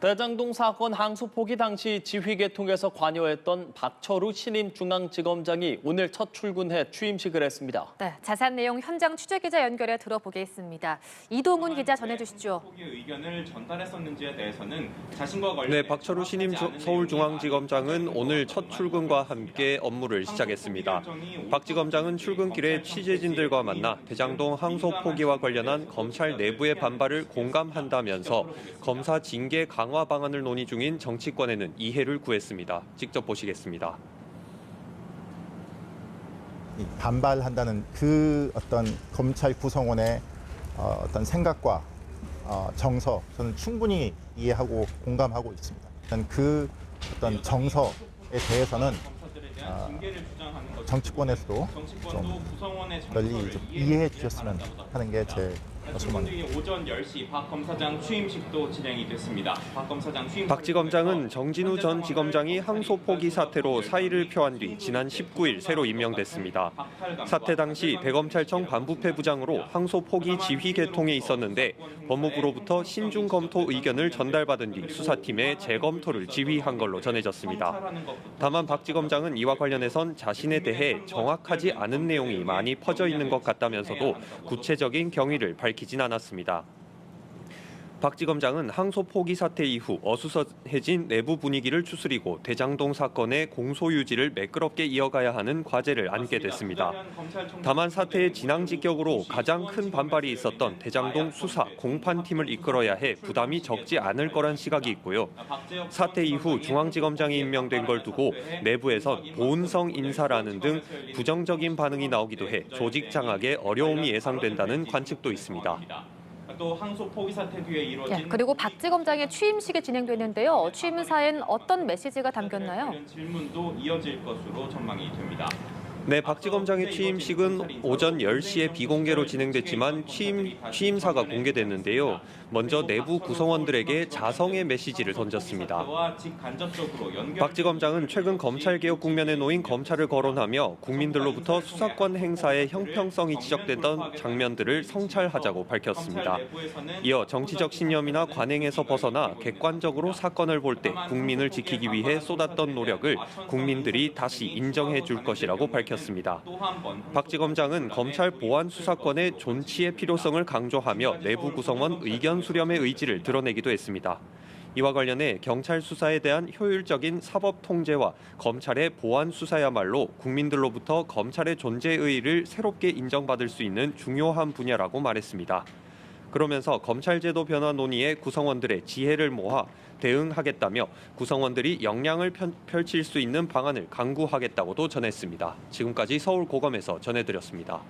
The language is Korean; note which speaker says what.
Speaker 1: 대장동 사건 항소 포기 당시 지휘 개통에서 관여했던 박철우 신임 중앙지검장이 오늘 첫 출근해 취임식을 했습니다.
Speaker 2: 네, 자세한 내용 현장 취재 기자 연결해 들어보겠습니다. 이동훈 기자 전해주시죠.
Speaker 3: 포기 의견을 전달했었는지에 대해서는 자신과 관련
Speaker 4: 네, 박철우 신임 서울중앙지검장은 오늘 첫 출근과 함께 업무를 시작했습니다. 박 지검장은 출근길에 취재진들과 만나 대장동 항소 포기와 관련한 검찰 내부의 반발을 공감한다면서 검사 징계 강화 방안을 논의 중인 정치권에는 이해를 구했습니다. 직접 보시겠습니다.
Speaker 5: 반발한다는 그 어떤 검찰 구성원의 어떤 생각과 정서 저는 충분히 이해하고 공감하고 있습니다. 그 어떤 정서에 대해서는 정치권에서도 좀 널리 좀 이해해 주셨으면 하는 게 제 소망입니다.
Speaker 3: 오전 10시 박 검사장 취임식도 진행이 됐습니다.
Speaker 4: 박 지검장은 정진우 전 지검장이 항소 포기 사태로 사의를 표한 뒤 지난 19일 새로 임명됐습니다. 사태 당시 대검찰청 반부패 부장으로 항소 포기 지휘 개통에 있었는데 법무부로부터 신중 검토 의견을 전달받은 뒤 수사팀에 재검토를 지휘한 걸로 전해졌습니다. 다만 박 지검장은 이와 관련해선 자신에 대해 정확하지 않은 내용이 많이 퍼져 있는 것 같다면서도 구체적인 경위를 밝히진 않았습니다. 박 지검장은 항소 포기 사태 이후 어수선해진 내부 분위기를 추스리고 대장동 사건의 공소 유지를 매끄럽게 이어가야 하는 과제를 안게 됐습니다. 다만 사태의 진앙지격으로 가장 큰 반발이 있었던 대장동 수사 공판팀을 이끌어야 해 부담이 적지 않을 거란 시각이 있고요. 사태 이후 중앙지검장이 임명된 걸 두고 내부에선 보은성 인사라는 등 부정적인 반응이 나오기도 해 조직 장악에 어려움이 예상된다는 관측도 있습니다.
Speaker 3: 또 항소 포기 사태 뒤에 이루어진
Speaker 2: 그리고 박 지검장의 취임식이 진행되는데요. 취임사엔 어떤 메시지가 담겼나요?
Speaker 3: 질문도 이어질 것으로 전망이 됩니다.
Speaker 4: 네, 박 지검장의 취임식은 오전 10시에 비공개로 진행됐지만 취임사가 공개됐는데요. 먼저 내부 구성원들에게 자성의 메시지를 던졌습니다. 박 지검장은 최근 검찰개혁 국면에 놓인 검찰을 거론하며 국민들로부터 수사권 행사의 형평성이 지적됐던 장면들을 성찰하자고 밝혔습니다. 이어 정치적 신념이나 관행에서 벗어나 객관적으로 사건을 볼 때 국민을 지키기 위해 쏟았던 노력을 국민들이 다시 인정해 줄 것이라고 밝혔습니다. 박 지검장은 검찰 보안 수사권의 존치의 필요성을 강조하며 내부 구성원 의견 수렴의 의지를 드러내기도 했습니다. 이와 관련해 경찰 수사에 대한 효율적인 사법 통제와 검찰의 보안 수사야말로 국민들로부터 검찰의 존재의의를 새롭게 인정받을 수 있는 중요한 분야라고 말했습니다. 그러면서 검찰제도 변화 논의에 구성원들의 지혜를 모아 대응하겠다며 구성원들이 역량을 펼칠 수 있는 방안을 강구하겠다고도 전했습니다. 지금까지 서울고검에서 전해드렸습니다.